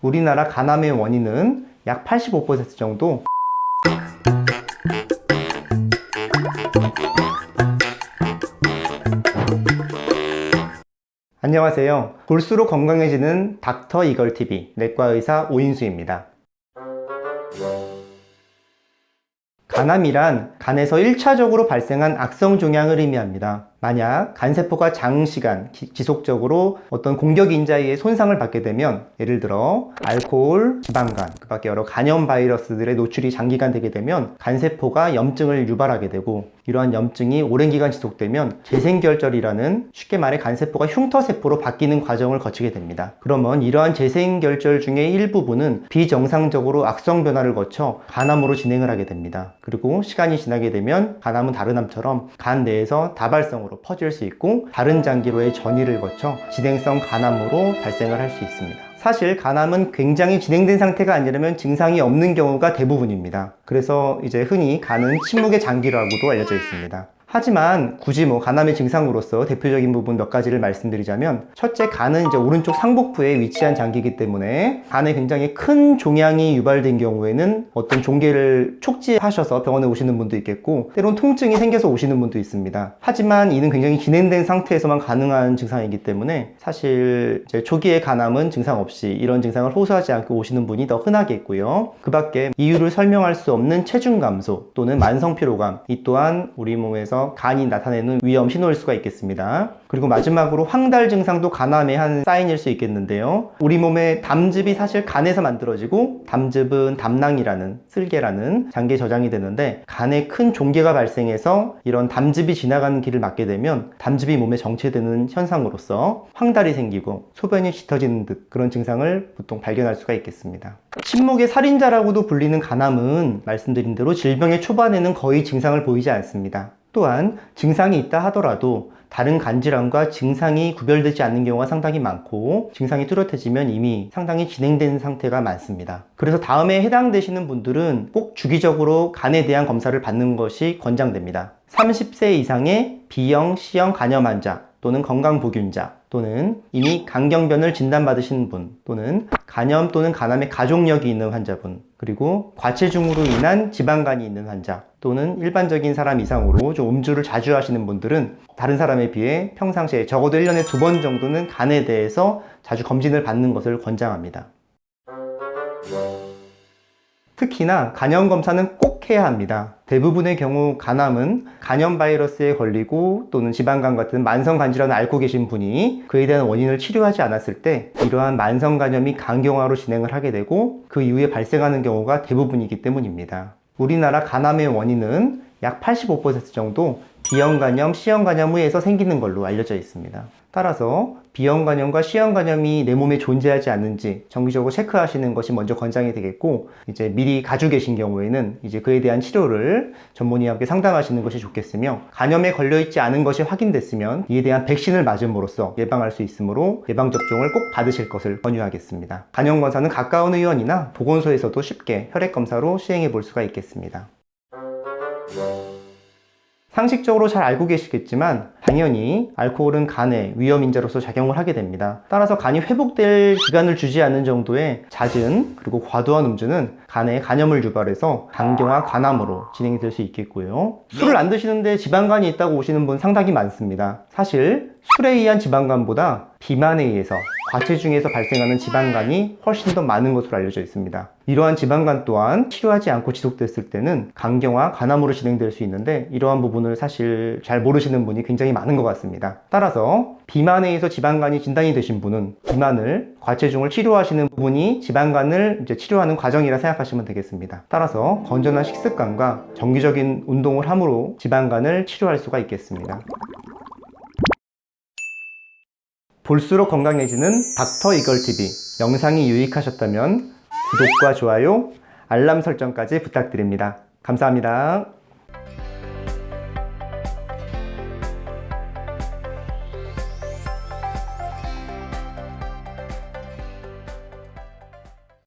우리나라 간암의 원인은 약 85% 정도 안녕하세요. 볼수록 건강해지는 닥터 이걸TV 내과의사 오인수입니다. 간암이란 간에서 1차적으로 발생한 악성 종양을 의미합니다. 만약 간세포가 장시간 지속적으로 어떤 공격인자에 의해 손상을 받게 되면, 예를 들어 알코올, 지방간, 그 밖에 여러 간염 바이러스들의 노출이 장기간 되게 되면 간세포가 염증을 유발하게 되고, 이러한 염증이 오랜 기간 지속되면 재생결절이라는, 쉽게 말해 간세포가 흉터세포로 바뀌는 과정을 거치게 됩니다. 그러면 이러한 재생결절 중에 일부분은 비정상적으로 악성 변화를 거쳐 간암으로 진행을 하게 됩니다. 그리고 시간이 지나게 되면 간암은 다른 암처럼 간 내에서 다발성으로 퍼질 수 있고, 다른 장기로의 전이를 거쳐 진행성 간암으로 발생을 할 수 있습니다. 사실 간암은 굉장히 진행된 상태가 아니라면 증상이 없는 경우가 대부분입니다. 그래서 이제 흔히 간은 침묵의 장기라고도 알려져 있습니다. 하지만 굳이 간암의 증상으로서 대표적인 부분 몇 가지를 말씀드리자면, 첫째, 간은 이제 오른쪽 상복부에 위치한 장기이기 때문에 간에 굉장히 큰 종양이 유발된 경우에는 어떤 종괴를 촉지하셔서 병원에 오시는 분도 있겠고, 때론 통증이 생겨서 오시는 분도 있습니다. 하지만 이는 굉장히 진행된 상태에서만 가능한 증상이기 때문에 사실 이제 초기의 간암은 증상 없이 이런 증상을 호소하지 않고 오시는 분이 더 흔하게 있고요. 그 밖에 이유를 설명할 수 없는 체중 감소 또는 만성 피로감, 이 또한 우리 몸에서 간이 나타내는 위험 신호일 수가 있겠습니다. 그리고 마지막으로 황달 증상도 간암의 한 사인일 수 있겠는데요. 우리 몸의 담즙이 사실 간에서 만들어지고, 담즙은 담낭이라는, 쓸개라는 장기에 저장이 되는데, 간에 큰 종괴가 발생해서 이런 담즙이 지나가는 길을 막게 되면 담즙이 몸에 정체되는 현상으로서 황달이 생기고 소변이 짙어지는 듯, 그런 증상을 보통 발견할 수가 있겠습니다. 침묵의 살인자라고도 불리는 간암은 말씀드린 대로 질병의 초반에는 거의 증상을 보이지 않습니다. 또한 증상이 있다 하더라도 다른 간질환과 증상이 구별되지 않는 경우가 상당히 많고, 증상이 뚜렷해지면 이미 상당히 진행된 상태가 많습니다. 그래서 다음에 해당되시는 분들은 꼭 주기적으로 간에 대한 검사를 받는 것이 권장됩니다. 30세 이상의 B형, C형 간염 환자 또는 건강보균자, 또는 이미 간경변을 진단받으신 분, 또는 간염 또는 간암의 가족력이 있는 환자분, 그리고 과체중으로 인한 지방간이 있는 환자, 또는 일반적인 사람 이상으로 좀 음주를 자주 하시는 분들은 다른 사람에 비해 평상시에 적어도 1년에 2번 정도는 간에 대해서 자주 검진을 받는 것을 권장합니다. 특히나 간염 검사는 꼭 해야 합니다. 대부분의 경우 간암은 간염 바이러스에 걸리고 또는 지방간 같은 만성 간질환을 앓고 계신 분이 그에 대한 원인을 치료하지 않았을 때 이러한 만성 간염이 간경화로 진행을 하게 되고, 그 이후에 발생하는 경우가 대부분이기 때문입니다. 우리나라 간암의 원인은 약 85% 정도 B형 간염, C형 간염 후에서 생기는 걸로 알려져 있습니다. 따라서 B형 간염과 C형 간염이 내 몸에 존재하지 않는지 정기적으로 체크하시는 것이 먼저 권장이 되겠고, 이제 미리 가지고 계신 경우에는 이제 그에 대한 치료를 전문의와 함께 상담하시는 것이 좋겠으며, 간염에 걸려있지 않은 것이 확인됐으면 이에 대한 백신을 맞음으로써 예방할 수 있으므로 예방접종을 꼭 받으실 것을 권유하겠습니다. 간염 검사는 가까운 의원이나 보건소에서도 쉽게 혈액검사로 시행해 볼 수가 있겠습니다. 상식적으로 잘 알고 계시겠지만 당연히 알코올은 간에 위험인자로서 작용을 하게 됩니다. 따라서 간이 회복될 기간을 주지 않는 정도의 잦은 그리고 과도한 음주는 간에 간염을 유발해서 간경화 간암으로 진행이 될 수 있겠고요. 술을 안 드시는데 지방간이 있다고 오시는 분 상당히 많습니다. 사실 술에 의한 지방간보다 비만에 의해서, 과체중에서 발생하는 지방간이 훨씬 더 많은 것으로 알려져 있습니다. 이러한 지방간 또한 치료하지 않고 지속됐을 때는 간경화, 간암으로 진행될 수 있는데, 이러한 부분을 사실 잘 모르시는 분이 굉장히 많은 것 같습니다. 따라서 비만에 의해서 지방간이 진단이 되신 분은 비만을, 과체중을 치료하시는 부분이 지방간을 이제 치료하는 과정이라 생각하시면 되겠습니다. 따라서 건전한 식습관과 정기적인 운동을 함으로 지방간을 치료할 수가 있겠습니다. 볼수록 건강해지는 닥터 이걸TV 영상이 유익하셨다면 구독과 좋아요, 알람 설정까지 부탁드립니다. 감사합니다.